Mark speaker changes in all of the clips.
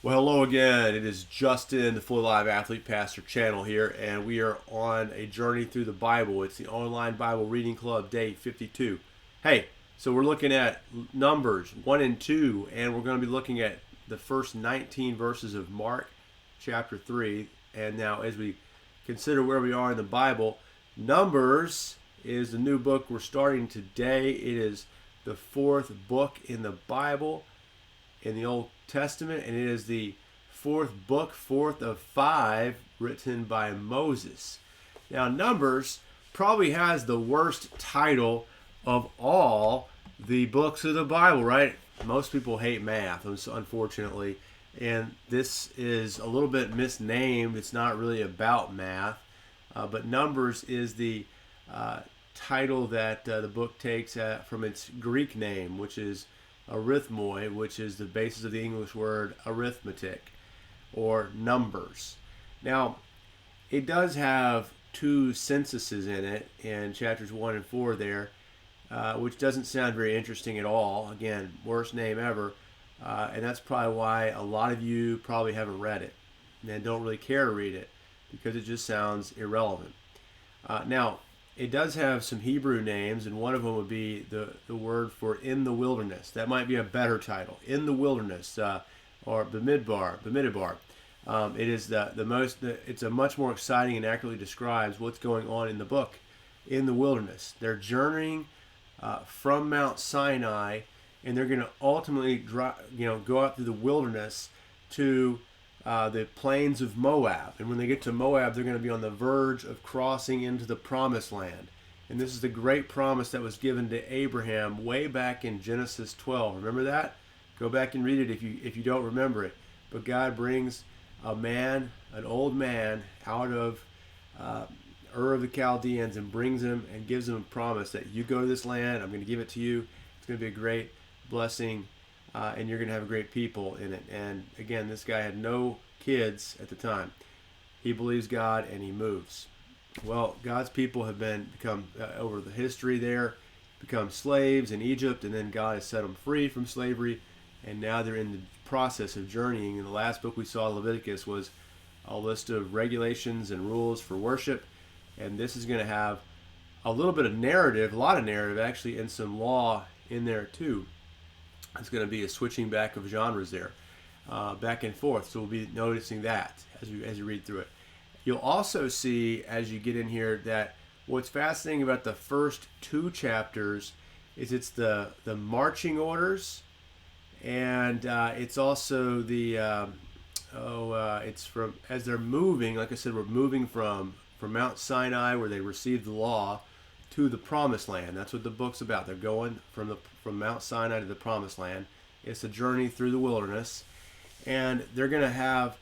Speaker 1: Well, hello again. It is Justin, the Fully Live Athlete Pastor channel here, and we are on a journey through the Bible. It's the Online Bible Reading Club, day 52. Hey, so we're looking at Numbers 1 and 2, and we're going to be looking at the first 19 verses of Mark chapter 3. And now, as we consider where we are in the Bible, Numbers is the new book we're starting today. It is the fourth book in the Bible, in the Old Testament, and it is the fourth of five written by Moses. Now, Numbers probably has the worst title of all the books of the Bible, right? Most people hate math, unfortunately, and this is a little bit misnamed. It's not really about math, but Numbers is the title that the book takes from its Greek name, which is arithmoi, which is the basis of the English word arithmetic or numbers. Now, it does have two censuses in it in chapters 1 and 4 there, which doesn't sound very interesting at all. Again, worst name ever. And that's probably why a lot of you probably haven't read it and don't really care to read it, because it just sounds irrelevant. Now, it does have some Hebrew names, and one of them would be the word for in the wilderness. That might be a better title, in the wilderness, or Bamidbar. It is it's a much more exciting and accurately describes what's going on in the book, in the wilderness. They're journeying from Mount Sinai, and they're going to ultimately go out through the wilderness to the plains of Moab. And when they get to Moab, they're going to be on the verge of crossing into the promised land. And this is the great promise that was given to Abraham way back in Genesis 12. Remember that? Go back and read it if you don't remember it. But God brings an old man, out of Ur of the Chaldeans, and brings him and gives him a promise that you go to this land, I'm going to give it to you. It's going to be a great blessing, and you're going to have great people in it. And again, this guy had no kids at the time. He believes God and he moves. Well, God's people have become over the history there, become slaves in Egypt, and then God has set them free from slavery, and now they're in the process of journeying. And the last book we saw, Leviticus, was a list of regulations and rules for worship, and this is going to have a little bit of narrative, a lot of narrative actually, and some law in there too. It's going to be a switching back of genres there, back and forth. So we'll be noticing that as you read through it. You'll also see as you get in here that what's fascinating about the first two chapters is it's the marching orders, and it's also it's from as they're moving. Like I said, we're moving from Mount Sinai, where they received the law, to the promised land. That's what the book's about. They're going from Mount Sinai to the promised land. It's a journey through the wilderness, and they're going to have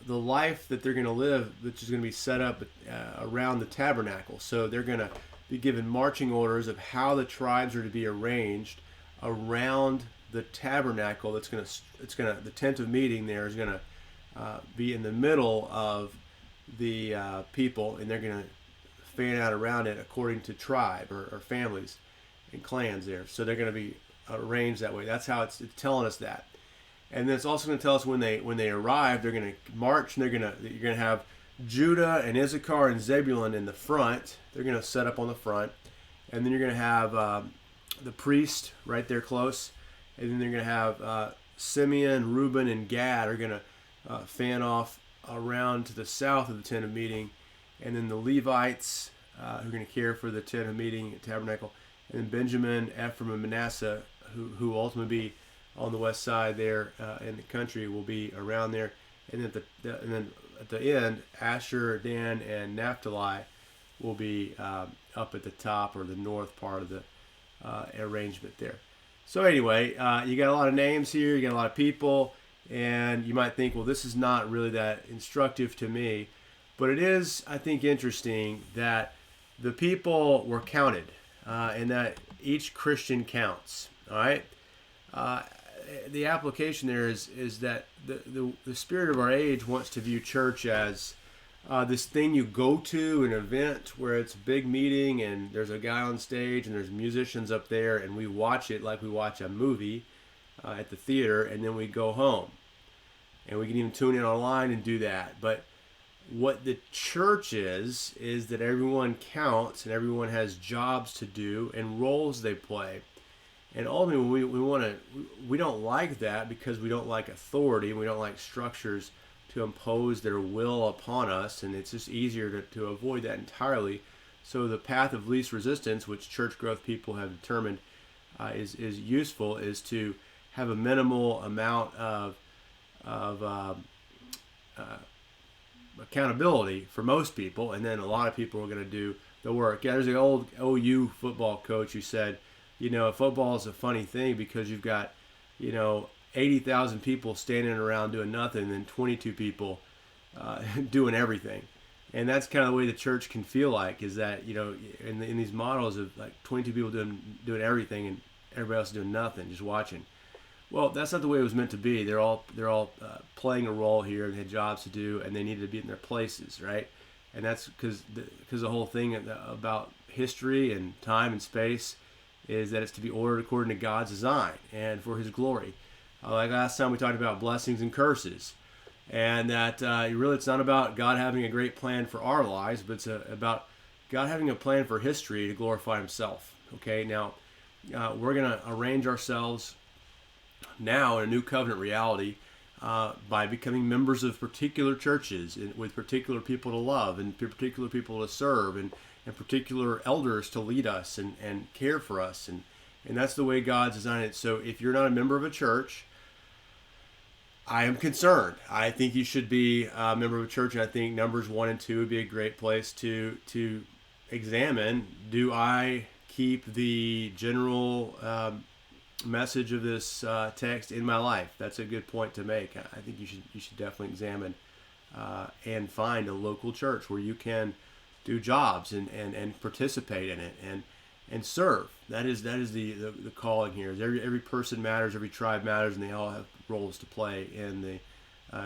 Speaker 1: the life that they're going to live, which is going to be set up around the tabernacle. So they're going to be given marching orders of how the tribes are to be arranged around the tabernacle. The tent of meeting there is going to be in the middle of the people, and they're going to fan out around it according to tribe or families and clans there. So they're going to be arranged that way. That's how it's telling us that. And then it's also going to tell us when they arrive, they're going to march, and you're going to have Judah and Issachar and Zebulun in the front. They're going to set up on the front, and then you're going to have the priest right there close, and then they're going to have Simeon, Reuben, and Gad are going to fan off around to the south of the tent of meeting, and then the Levites who are going to care for the tent of meeting, tabernacle, and then Benjamin, Ephraim, and Manasseh, who will ultimately be on the west side there in the country, will be around there, and then at the end, Asher, Dan, and Naphtali will be up at the top, or the north part of the arrangement there. So anyway, you got a lot of names here, you got a lot of people, and you might think, well, this is not really that instructive to me, but it is, I think, interesting that the people were counted, and that each Christian counts. All right. The application there is that the spirit of our age wants to view church as this thing you go to, an event where it's a big meeting and there's a guy on stage and there's musicians up there, and we watch it like we watch a movie at the theater, and then we go home. and we can even tune in online and do that. But what the church is that everyone counts and everyone has jobs to do and roles they play. And ultimately, we don't like that because we don't like authority. We don't like structures to impose their will upon us, and it's just easier to avoid that entirely. So the path of least resistance, which church growth people have determined is useful, is to have a minimal amount of accountability for most people, and then a lot of people are going to do the work. Yeah, there's an old OU football coach who said, football is a funny thing because you've got, 80,000 people standing around doing nothing and then 22 people doing everything. And that's kind of the way the church can feel like, is that, in these models of like 22 people doing everything and everybody else doing nothing, just watching. Well, that's not the way it was meant to be. They're all playing a role here and had jobs to do, and they needed to be in their places, right? And that's because the whole thing about history and time and space is that it's to be ordered according to God's design and for His glory. Like last time we talked about blessings and curses, and that really it's not about God having a great plan for our lives, but it's about God having a plan for history to glorify Himself. Okay, now we're going to arrange ourselves now in a new covenant reality by becoming members of particular churches with particular people to love and particular people to serve and particular elders to lead us and care for us. And that's the way God's designed it. So if you're not a member of a church, I am concerned. I think you should be a member of a church, and I think Numbers 1 and 2 would be a great place to examine, do I keep the general message of this text in my life? That's a good point to make. I think you should definitely examine and find a local church where you can do jobs and participate in it and serve. That is the calling here. Every person matters, every tribe matters, and they all have roles to play in the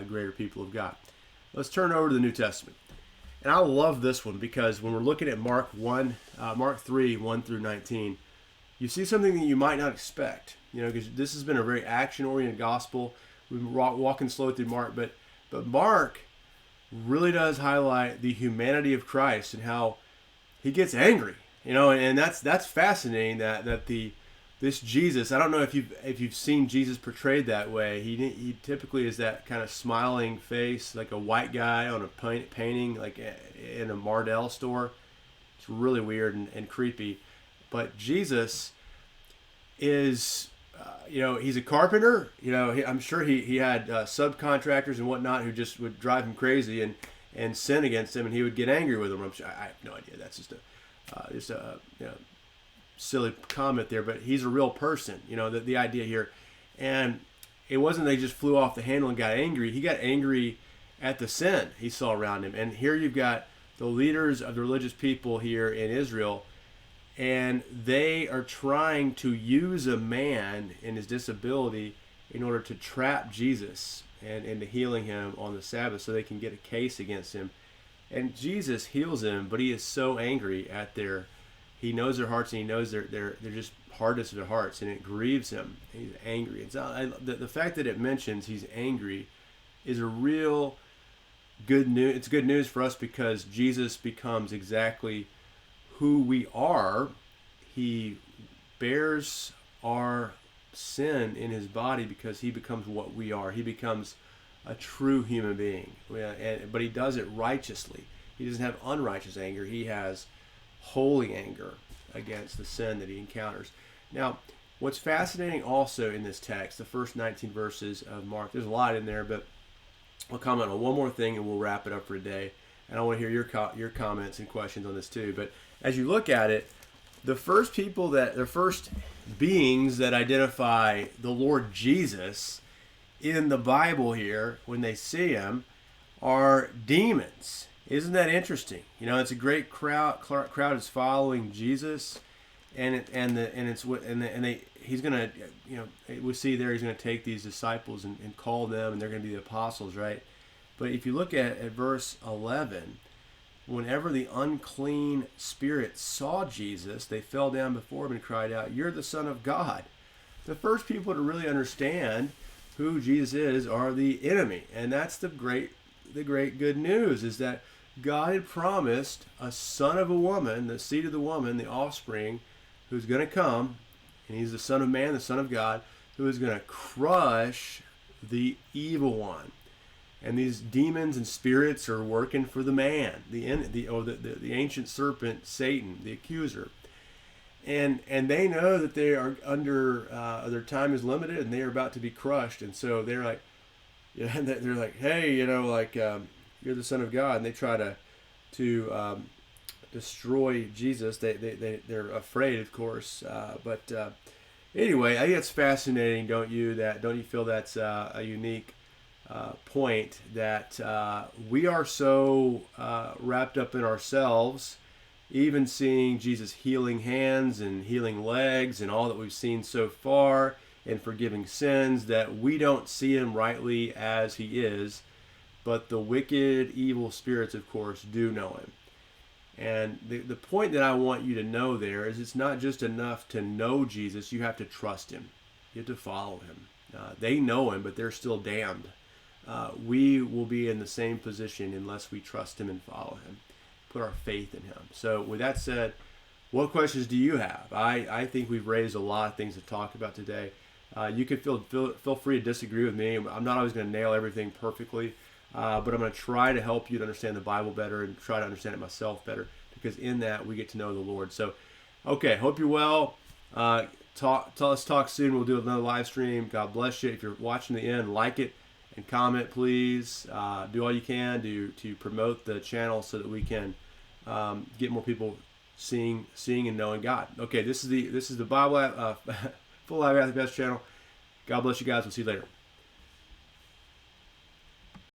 Speaker 1: greater people of God. Let's turn over to the New Testament. And I love this one because when we're looking at Mark 3, 1 through 19, you see something that you might not expect, because this has been a very action-oriented gospel. We've been walking slow through Mark, but Mark really does highlight the humanity of Christ and how He gets angry, and that's fascinating. That this Jesus, I don't know if you've seen Jesus portrayed that way. He typically is that kind of smiling face, like a white guy on a painting, like in a Mardell store. It's really weird and creepy. But Jesus is, he's a carpenter. I'm sure he had subcontractors and whatnot who just would drive him crazy and sin against him, and he would get angry with them. I'm sure, I have no idea. That's just a silly comment there, but he's a real person. The idea here, and it wasn't they just flew off the handle and got angry. He got angry at the sin he saw around him, and here you've got the leaders of the religious people here in Israel. And they are trying to use a man in his disability in order to trap Jesus and into healing him on the Sabbath so they can get a case against him. And Jesus heals him, but he is so angry at he knows their hearts, and he knows they're just hardness of their hearts, and it grieves him. He's angry. The fact that it mentions he's angry is a real good news. It's good news for us because Jesus becomes exactly who we are. He bears our sin in His body because He becomes what we are. He becomes a true human being, but He does it righteously. He doesn't have unrighteous anger. He has holy anger against the sin that He encounters. Now, what's fascinating also in this text, the first 19 verses of Mark, there's a lot in there, but I'll comment on one more thing and we'll wrap it up for today. And I want to hear your comments and questions on this too. But as you look at it, the first beings that identify the Lord Jesus in the Bible here, when they see Him, are demons. Isn't that interesting? It's a great crowd is following Jesus, he's gonna, we see there he's gonna take these disciples and call them, and they're gonna be the apostles, right? But if you look at verse 11, whenever the unclean spirits saw Jesus, they fell down before Him and cried out, "You're the Son of God." The first people to really understand who Jesus is are the enemy. And that's the great good news, is that God had promised a son of a woman, the seed of the woman, the offspring, who's going to come, and he's the Son of Man, the Son of God, who is going to crush the evil one. And these demons and spirits are working for the man, the ancient serpent, Satan, the accuser. And they know that they are under, their time is limited, and they are about to be crushed. And so they're like, they're like, hey, you're the Son of God, and they try to destroy Jesus. They're afraid, of course. But anyway, I think it's fascinating, don't you feel that's a unique point, that we are so wrapped up in ourselves, even seeing Jesus healing hands and healing legs and all that we've seen so far and forgiving sins, that we don't see him rightly as he is. But the wicked, evil spirits, of course, do know him. And the point that I want you to know there is, it's not just enough to know Jesus. You have to trust him. You have to follow him. They know him, but they're still damned. We will be in the same position unless we trust him and follow him, put our faith in him. So with that said, what questions do you have? I think we've raised a lot of things to talk about today. You can feel free to disagree with me. I'm not always going to nail everything perfectly. But I'm going to try to help you to understand the Bible better and try to understand it myself better, because in that we get to know the Lord. So, okay, hope you're well. Let's talk soon. We'll do another live stream. God bless you. If you're watching the end, like it and comment, please. Do all you can to promote the channel so that we can get more people seeing and knowing God. Okay, this is the Bible Full Live Athlete Best channel. God bless you guys. We'll see you later.